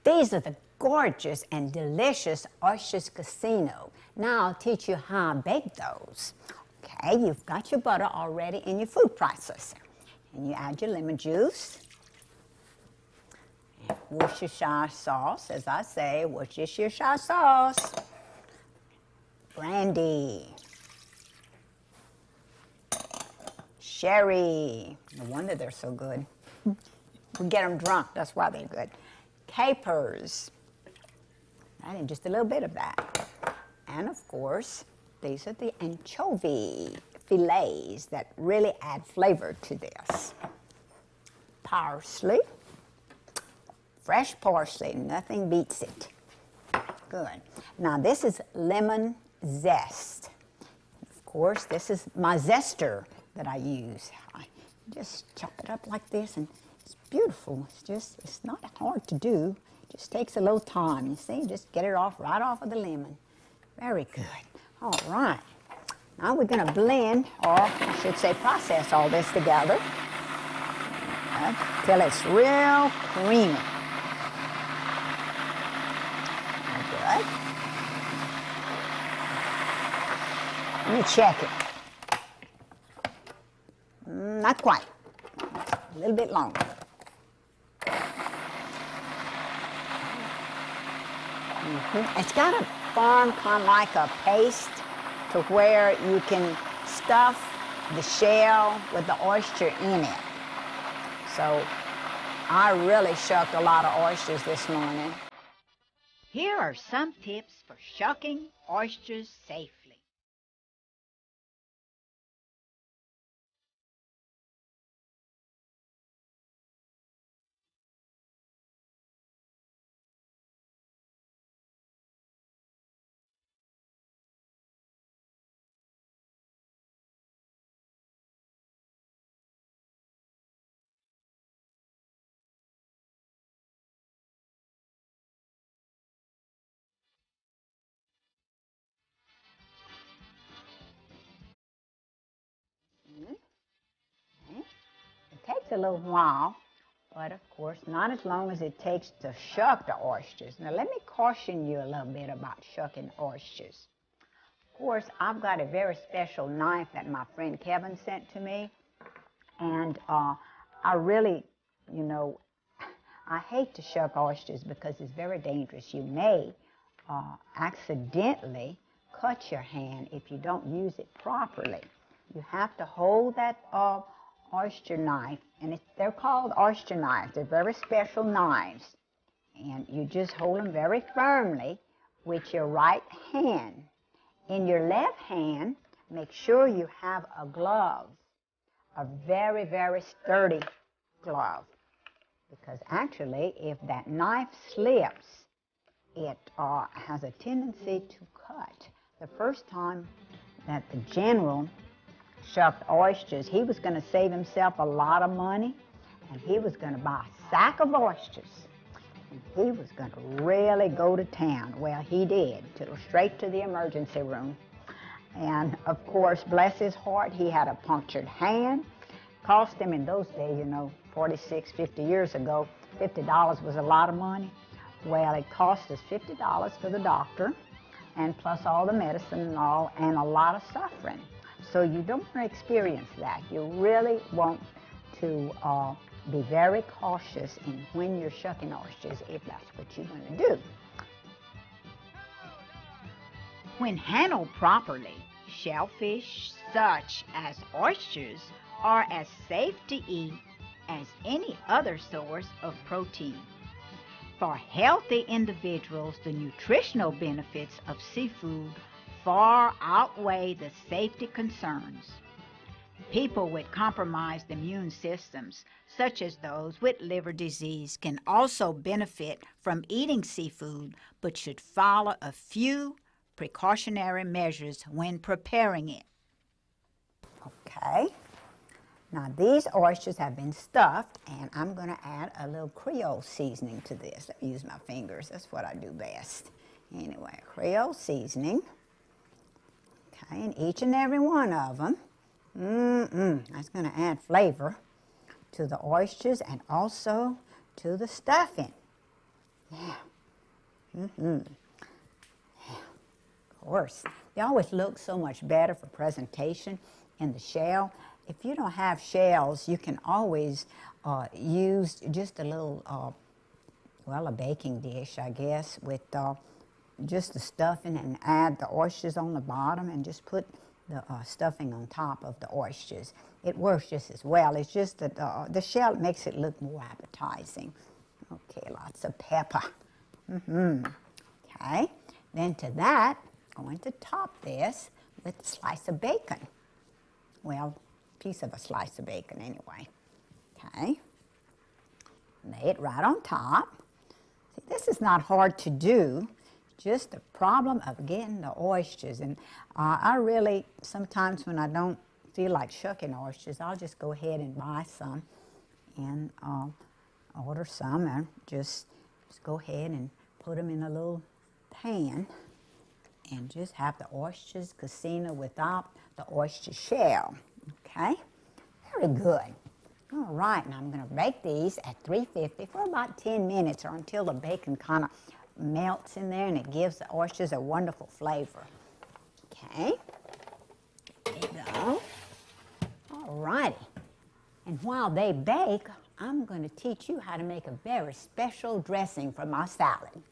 These are the gorgeous and delicious Oysters Casino. Now I'll teach you how to bake those. Okay, you've got your butter already in your food processor. And you add your lemon juice, and Worcestershire sauce, as I say, Worcestershire sauce, brandy, sherry, no wonder they're so good. We get them drunk, that's why they're good. Capers, and just a little bit of that. And of course, these are the anchovy fillets that really add flavor to this. Parsley, fresh parsley, nothing beats it. Good. Now this is lemon zest. Of course, this is my zester that I use. I just chop it up like this, and it's beautiful. It's not hard to do. It just takes a little time. You see, just get it off right off of the lemon. Very good. All right. Now we're going to blend, or I should say process all this together till it's real creamy. Good. Let me check it. Not quite. A little bit longer. It's got to form kind of like a paste to where you can stuff the shell with the oyster in it. So I really shucked a lot of oysters this morning. Here are some tips for shucking oysters safely. It takes a little while, but of course not as long as it takes to shuck the oysters. Now let me caution you a little bit about shucking oysters. Of course, I've got a very special knife that my friend Kevin sent to me, and I really, I hate to shuck oysters because it's very dangerous. You may accidentally cut your hand if you don't use it properly. You have to hold that oyster knife, and they're called oyster knives. They're very special knives, and you just hold them very firmly with your right hand. In your left hand, make sure you have a glove, a very, very sturdy glove, because actually if that knife slips, it has a tendency to cut. The first time that the general shucked oysters, he was going to save himself a lot of money, and he was going to buy a sack of oysters, and he was going to really go to town. Well, he did, straight to the emergency room. And of course, bless his heart, he had a punctured hand. Cost him in those days, 46, 50 years ago, $50 was a lot of money. Well, it cost us $50 for the doctor, and plus all the medicine and all, and a lot of suffering. So you don't want to experience that. You really want to be very cautious in when you're shucking oysters, if that's what you're going to do. When handled properly, shellfish such as oysters are as safe to eat as any other source of protein. For healthy individuals, the nutritional benefits of seafood far outweigh the safety concerns. People with compromised immune systems, such as those with liver disease, can also benefit from eating seafood, but should follow a few precautionary measures when preparing it. Okay. Now these oysters have been stuffed, and I'm going to add a little Creole seasoning to this. Let me use my fingers. That's what I do best. Anyway, Creole seasoning. Okay, and each and every one of them. That's going to add flavor to the oysters and also to the stuffing. Yeah. Of course. They always look so much better for presentation in the shell. If you don't have shells, you can always use just a little, well, a baking dish, I guess, with just the stuffing and add the oysters on the bottom and just put the stuffing on top of the oysters. It works just as well. It's just that the shell makes it look more appetizing. Okay, lots of pepper. Okay, then to that, I'm going to top this with a slice of bacon. Well, piece of a slice of bacon anyway. Okay, lay it right on top. See, this is not hard to do, just the problem of getting the oysters. And I really, sometimes when I don't feel like shucking oysters, I'll just go ahead and buy some and order some and just go ahead and put them in a little pan and just have the oysters casino without the oyster shell. Okay, very good. All right, now I'm going to bake these at 350 for about 10 minutes or until the bacon kind of melts in there and it gives the oysters a wonderful flavor. Okay, there you go. All righty. And while they bake, I'm going to teach you how to make a very special dressing for my salad.